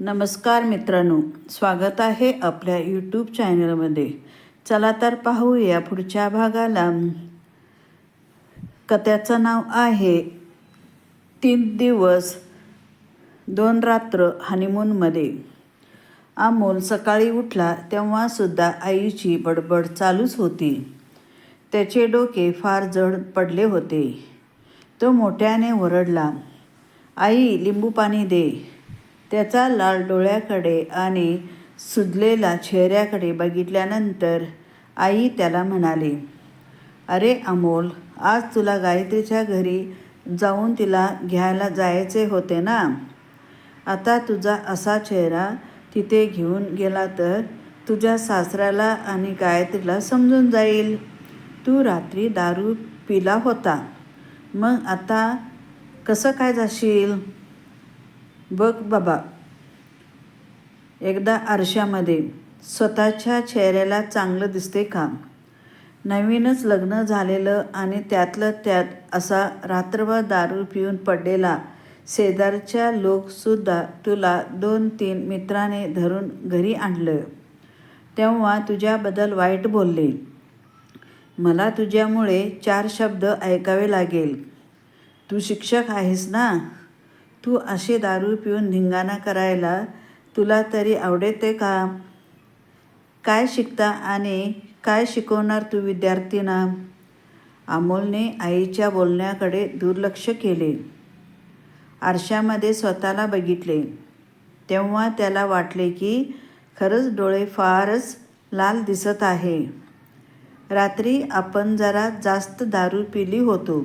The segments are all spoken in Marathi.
नमस्कार मित्रांनो, स्वागत आहे आपल्या यूट्यूब चॅनलमध्ये. चला तर पाहूया पुढच्या भागाला. कथेचं नाव आहे 3 दिवस 2 रात्र हनीमूनमध्ये. अमोल सकाळी उठला तेव्हा सुद्धा आईची बडबड चालूच होती. त्याचे डोके फार जड पडले होते. तो मोठ्याने ओरडला, "आई, लिंबू पाणी दे." त्याचा लाल डोळ्याकडे आणि सुजलेला चेहऱ्याकडे बघितल्यानंतर आई त्याला म्हणाली, "अरे अमोल, आज तुला गायत्रीच्या घरी जाऊन तिला घ्यायला जायचे होते ना? आता तुझा असा चेहरा तिथे घेऊन गेला तर तुझ्या सासऱ्याला आणि गायत्रीला समजून जाईल. तू रात्री दारू पिला होता, मग आता कसं काय जाशील? बघ बाबा, एकदा आरशामध्ये स्वतःच्या चेहऱ्याला चांगलं दिसते का? नवीनच लग्न झालेलं आणि त्यातलं त्यात असा रात्रभर दारू पिऊन पडलेला. शेजारच्या लोकसुद्धा तुला 2-3 मित्राने धरून घरी आणलं, तेव्हा तुझ्याबद्दल वाईट बोलले. मला तुझ्यामुळे 4 शब्द ऐकावे लागेल. तू शिक्षक आहेस ना? तू असे दारू पिऊन धिंगाणा करायला तुला तरी आवडते का? काय शिकता आणि काय शिकवणार तू विद्यार्थ्यांना?" अमोलने आईच्या बोलण्याकडे दुर्लक्ष केले. आरशामध्ये स्वतःला बघितले तेव्हा त्याला वाटले की खरंच डोळे फारच लाल दिसत आहे. रात्री आपण जरा जास्त दारू पिली होतो,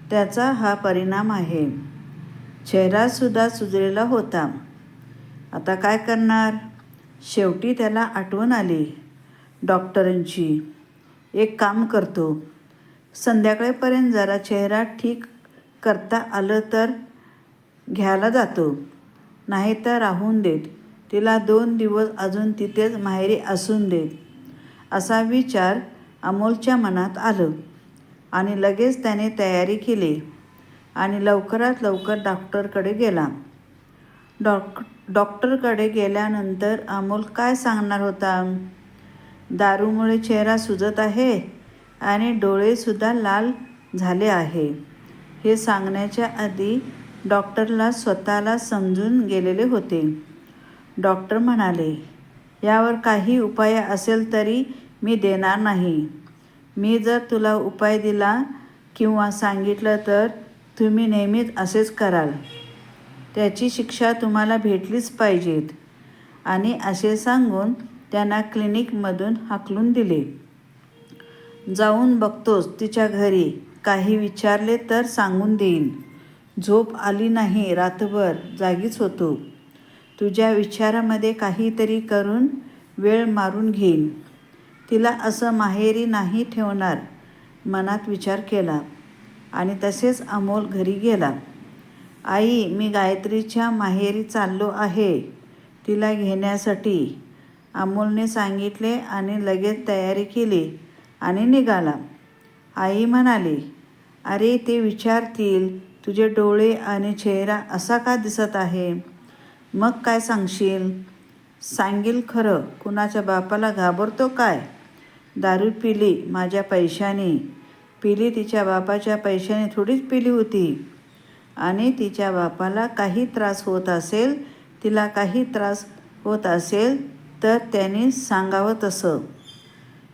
त्याचा हा परिणाम आहे. चेहरासुद्धा सुजलेला होता. आता काय करणार? शेवटी त्याला आठवण आली डॉक्टरांची. एक काम करतो, संध्याकाळपर्यंत जरा चेहरा ठीक करता आलं तर घ्यायला जातो, नाहीतर राहून देत. तिला 2 दिवस अजून तिथेच माहेरी असून देत. असा विचार अमोलच्या मनात आलं आणि लगेच त्याने तयारी केली आणि लवकरात लवकर डॉक्टरकडे गेला. डॉक्टरकडे गेल्यानंतर अमोल काय सांगणार होता? दारूमुळे चेहरा सुजत आहे आणि डोळेसुद्धा लाल झाले आहे, हे सांगण्याच्या आधी डॉक्टरला स्वतःला समजून गेलेले होते. डॉक्टर म्हणाले, "यावर काही उपाय असेल तरी मी देणार नाही. मी जर तुला उपाय दिला किंवा सांगितलं तर तुम्ही नेहमीच असेच कराल. त्याची शिक्षा तुम्हाला भेटलीच पाहिजेत." आणि असे सांगून त्यांना क्लिनिकमधून हाकलून दिले. "जाऊन बघतोस तिच्या घरी, काही विचारले तर सांगून देईन. झोप आली नाही, रात्रभर जागीच होतो. तुझ्या विचारामध्ये काहीतरी करून वेळ मारून घेईन. तिला असं माहेरी नाही ठेवणार," मनात विचार केला आणि तसेच अमोल घरी गेला. "आई, मी गायत्रीच्या माहेरी चाललो आहे तिला घेण्यासाठी," अमोलने सांगितले आणि लगेच तयारी केली आणि निघाला. आई म्हणाली, "अरे, ते विचारतील तुझे डोळे आणि चेहरा असा का दिसत आहे? मग काय सांगशील?" "सांगेल खरं. कुणाच्या बापाला घाबरतो काय? दारू पिली माझ्या पैशाने पिली, तिच्या बापाच्या पैशाने थोडीच पिली होती. आणि तिच्या बापाला काही त्रास होत असेल, तिला काही त्रास होत असेल तर त्यांनी सांगावं तसं.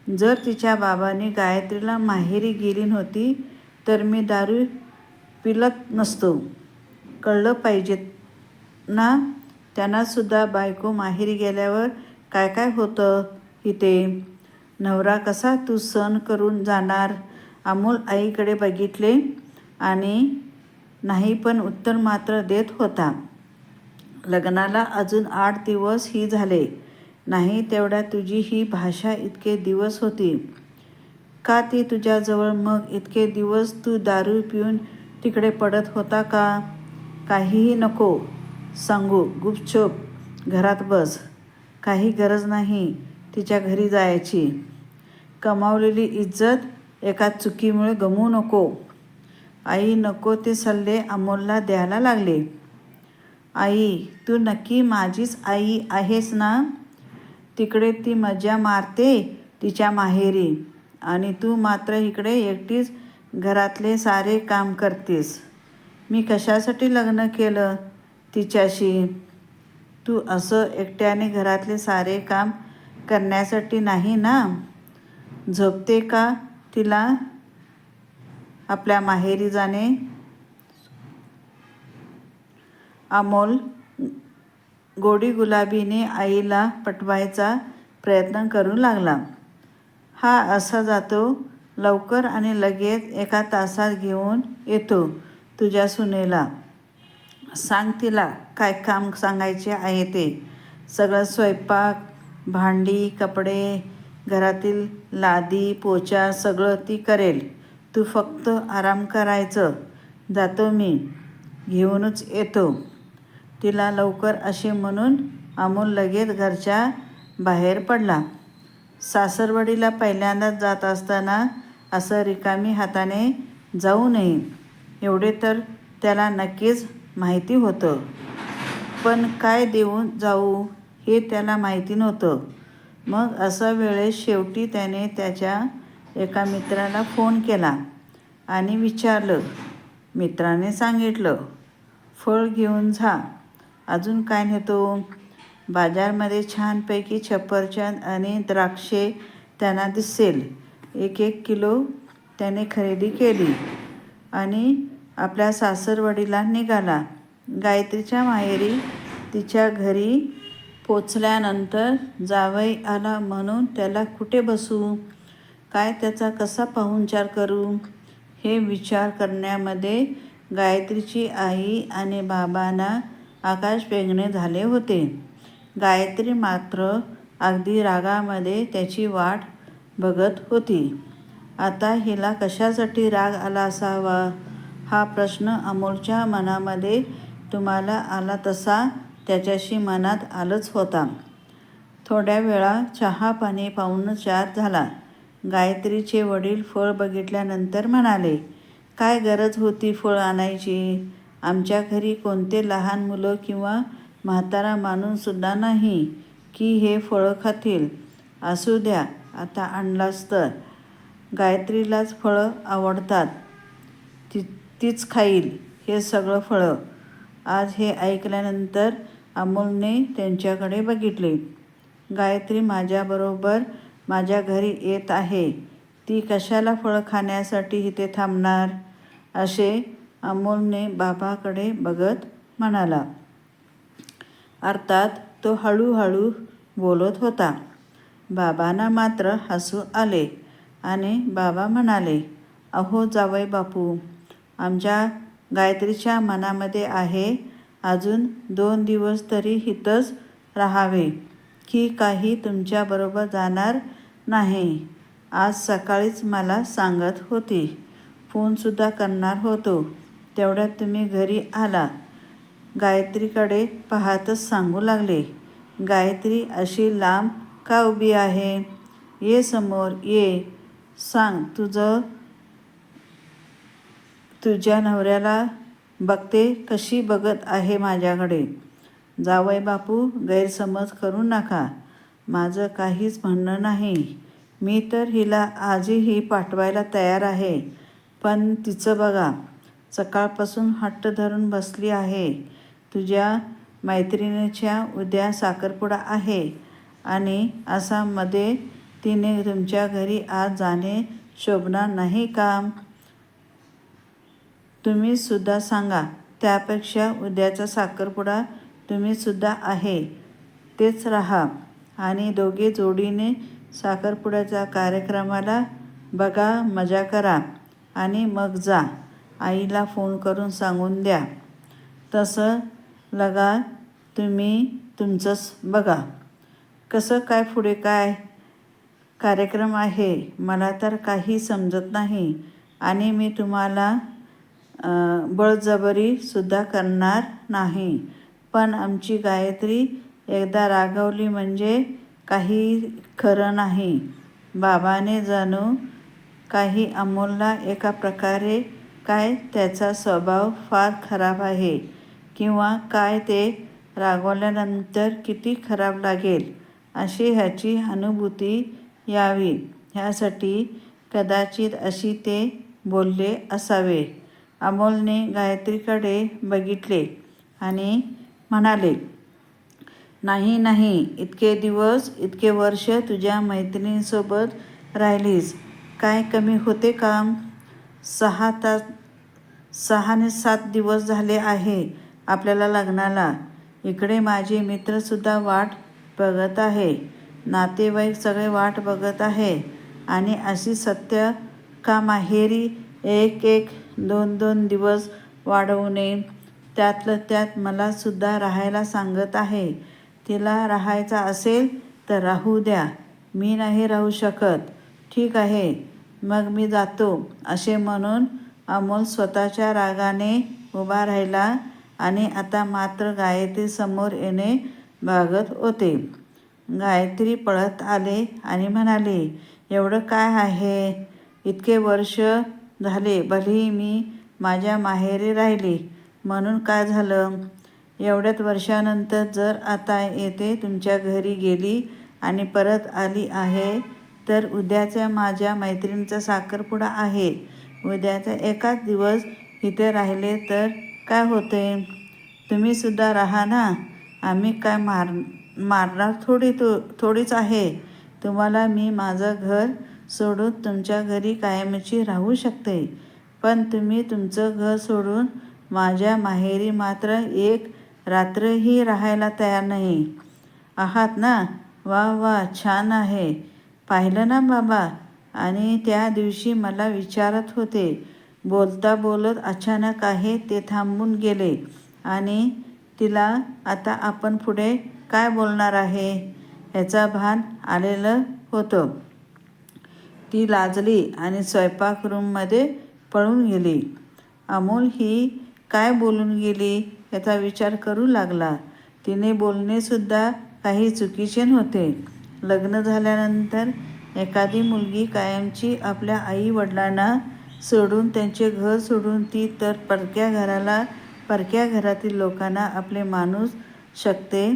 जर तिच्या बाबांनी गायत्रीला माहेरी गेली नव्हती तर मी दारू पिलत नसतो. कळलं पाहिजे ना त्यांनासुद्धा बायको माहेरी गेल्यावर काय काय होतं इथे. नवरा कसा तू सहन करून जाणार?" अमोल आईकडे बघितले आणि नाही पण उत्तर मात्र देत होता. "लग्नाला अजून 8 दिवस ही झाले नाही तेवढ्यात तुझी ही भाषा इतके दिवस होती का ती तुझ्याजवळ? मग इतके दिवस तू दारू पिऊन तिकडे पडत होता का? काहीही नको सांगू, गुपचूप घरात बस. काही गरज नाही तिच्या घरी जायची. कमावलेली इज्जत एका चुकीमुळे गमवू नको." आई नको ते सल्ले अमोलला द्यायला लागले. आई, तू नक्की माझीच आई आहेस ना? तिकडे ती मजा मारते तिच्या माहेरी आणि तू मात्र इकडे एकटीच घरातले सारे काम करतेस. मी कशासाठी लग्न केलं तिच्याशी? तू असं एकट्याने घरातले सारे काम करण्यासाठी नाही ना? झोपते का तिला आपल्या माहेरी जाणे? अमोल गोडी गुलाबीने आईला पटवायचा प्रयत्न करू लागला. हा असा जातो लवकर आणि लगेच 1 तासात घेऊन येतो तुझ्या सुनेला. सांग तिला काय काम सांगायचे आहे ते. सगळं स्वयंपाक, भांडी, कपडे, घरातील लादी पोचा सगळं ती करेल. तू फक्त आराम करायचं. जातो मी, घेऊनच येतो तिला लवकर असे म्हणून अमोल लगेच घरच्या बाहेर पडला. सासरवाडीला पहिल्यांदाच जात असताना असं रिकामी हाताने जाऊ नये एवढे तर त्याला नक्कीच माहिती होतं. पण काय देऊन जाऊ हे त्याला माहिती नव्हतं. मग अशा वेळेस शेवटी त्याने त्याच्या एका मित्राला फोन केला आणि विचारलं. मित्राने सांगितलं, फळ घेऊन जा. अजून काय नेतो? बाजारमध्ये छानपैकी सफरचंद आणि द्राक्षे त्यांना दिसेल. 1 किलो त्याने खरेदी केली आणि आपल्या सासरवाडीला निघाला. गायत्रीच्या माहेरी तिच्या घरी पोचल्यानंतर जावई आला म्हणून त्याला कुठे बसू, काय त्याचा कसा पाहुणचार करू हे विचार करण्यामध्ये गायत्रीची आई आणि बाबांना आकाश वेगळे झाले होते. गायत्री मात्र अगदी रागामध्ये त्याची वाट बघत होती. आता हिला कशासाठी राग आला असावा हा प्रश्न अमोलच्या मनामध्ये तुम्हाला आला तसा त्याच्याशी मनात आलाच होता. थोड्या वेळा चहा पाणी 3:45 झाला. गायत्रीचे वडील फळ बघितल्यानंतर म्हणाले, काय गरज होती फळ आणायची? आमच्या घरी कोणते लहान मुलं किंवा म्हातारा माणूससुद्धा नाही की हे फळं खातील. असू द्या, आता आणलास तर. गायत्रीलाच फळं आवडतात, तीच खाईल हे सगळं फळं. आज हे ऐकल्यानंतर अमोलने त्यांच्याकडे बघितले. गायत्री माझ्याबरोबर माझ्या घरी येत आहे. ती कशाला फळं खाण्यासाठी इथे थांबणार? असे अमोलने बाबाकडे बघत म्हणाला. अर्थात तो हळूहळू बोलत होता. बाबांना मात्र हसू आले आणि बाबा म्हणाले, अहो जावई बापू, आमच्या गायत्रीच्या मनामध्ये आहे अजून 2 दिवस तरी इथंच राहावे की काही तुमच्याबरोबर जाणार नाही. आज सकाळीच मला सांगत होती. फोनसुद्धा करणार होतो, तेवढ्यात तुम्ही घरी आला. गायत्रीकडे पाहतच सांगू लागले, गायत्री अशी लांब का उभी आहे? ये समोर ये. सांग तुझ्या नवऱ्याला. बघते कशी बघत आहे माझ्याकडे. जावई बापू, गैरसमज करू नका. माझं काहीच म्हणणं नाही. मी तर हिला आजही पाठवायला तयार आहे. पण तिचं बघा, सकाळपासून हट्ट धरून बसली आहे. तुझ्या मैत्रिणीच्या उद्या साखरपुडा आहे आणि आसाममध्ये तिने तुमच्या घरी आज जाणे शोभणार नाही का? तुम्हीसुद्धा सांगा. त्यापेक्षा उद्याचा साखरपुडा तुम्हीसुद्धा आहे तेच राहा आणि दोघे जोडीने साखरपुड्याच्या कार्यक्रमाला बघा, मजा करा आणि मग जा. आईला फोन करून सांगून द्या. तसं लगा तुम्ही तुमचंच बघा. कसं काय पुढे काय कार्यक्रम आहे मला तर काही समजत नाही आणि मी तुम्हाला बळजबरीसुद्धा करणार नाही. पण आमची गायत्री एकदा रागावली म्हणजे काही खरं नाही. बाबाने जणू काही अमोलला एका प्रकारे काय त्याचा स्वभाव फार खराब आहे किंवा काय ते रागवल्यानंतर किती खराब लागेल अशी ह्याची अनुभूती यावी ह्यासाठी कदाचित अशी ते बोलले असावे. अमोलने गायत्रीकडे बघितले आणि म्हणाले, नाही नाही, इतके दिवस इतके वर्ष तुझ्या मैत्रिणीसोबत राहिलीस, काय कमी होते का? 6 ने 7 दिवस झाले आहे आपल्याला लग्नाला. इकडे माझे मित्रसुद्धा वाट बघत आहे, नातेवाईक सगळे वाट बघत आहे आणि अशी सत्य का माहेरी 1-1, 2-2 दिवस वाढवणे, त्यातलं त्यात मलासुद्धा राहायला सांगत आहे. तिला राहायचा असेल तर राहू द्या, मी नाही राहू शकत. ठीक आहे, मग मी जातो असे म्हणून अमोल स्वतःच्या रागाने उभा राहिला आणि आता मात्र गायत्री समोर येणे भागत होते. गायत्री पळत आले आणि म्हणाले, एवढं काय आहे? इतके वर्ष झाले, भलेही मी माझ्या माहेरी राहिली म्हणून काय झालं? एवढ्याच वर्षानंतर जर आता येथे तुमच्या घरी गेली आणि परत आली आहे तर उद्याच्या माझ्या मैत्रिणीचा साखरपुडा आहे. उद्याचा एकाच दिवस इथे राहिले तर काय होते? तुम्हीसुद्धा राहा ना. आम्ही काय मारणार थोडीच आहे. तुम्हाला मी माझं घर सोडून तुमच्या घरी कायमची राहू शकते, पण तुम्ही तुमचं घर सोडून माझ्या माहेरी मात्र एक रात्रही राहायला तयार नाही आहात ना? वा वा, छान आहे. पाहिलं ना बाबा? आणि त्या दिवशी मला विचारत होते. बोलता बोलत अचानक आहे ते थांबून गेले आणि तिला आता आपण पुढे काय बोलणार आहे ह्याचा भान आलेलं होतं. ती लाजली आणि स्वयंपाक रूममध्ये पळून गेली. अमोल ही काय बोलून गेली याचा विचार करू लागला. तिने बोलणेसुद्धा काही चुकीचे नव्हते. लग्न झाल्यानंतर एखादी मुलगी कायमची आपल्या आई वडिलांना सोडून, त्यांचे घर सोडून ती तर परक्या घरातील लोकांना आपले मानू शकते,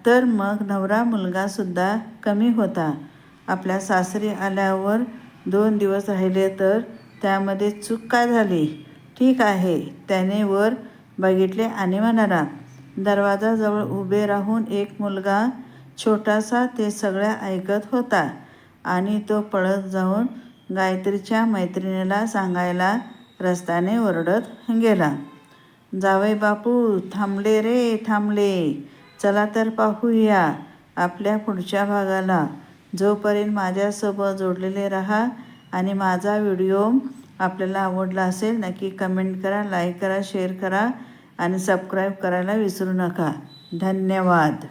तर मग नवरा मुलगासुद्धा कमी होता. आपल्या सासरी आल्यावर 2 दिवस राहिले तर त्यामध्ये चूक काय झाली? ठीक आहे, त्याने वर बघितले आणि म्हणाला. दरवाजाजवळ उभे राहून एक मुलगा छोटासा ते सगळ्या ऐकत होता आणि तो पळत जाऊन गायत्रीच्या मैत्रिणीला सांगायला रस्त्याने ओरडत गेला. जावई बापू, थांबले रे थांबले. चला तर पाहूया आपल्या पुढच्या भागाला. जोपर्यंत माझ्यासोबत जोडलेले राहा आणि माझा व्हिडिओ आपल्याला आवडला असेल नक्की कमेंट करा, लाईक करा, शेअर करा आणि सबस्क्राईब करायला विसरू नका. धन्यवाद.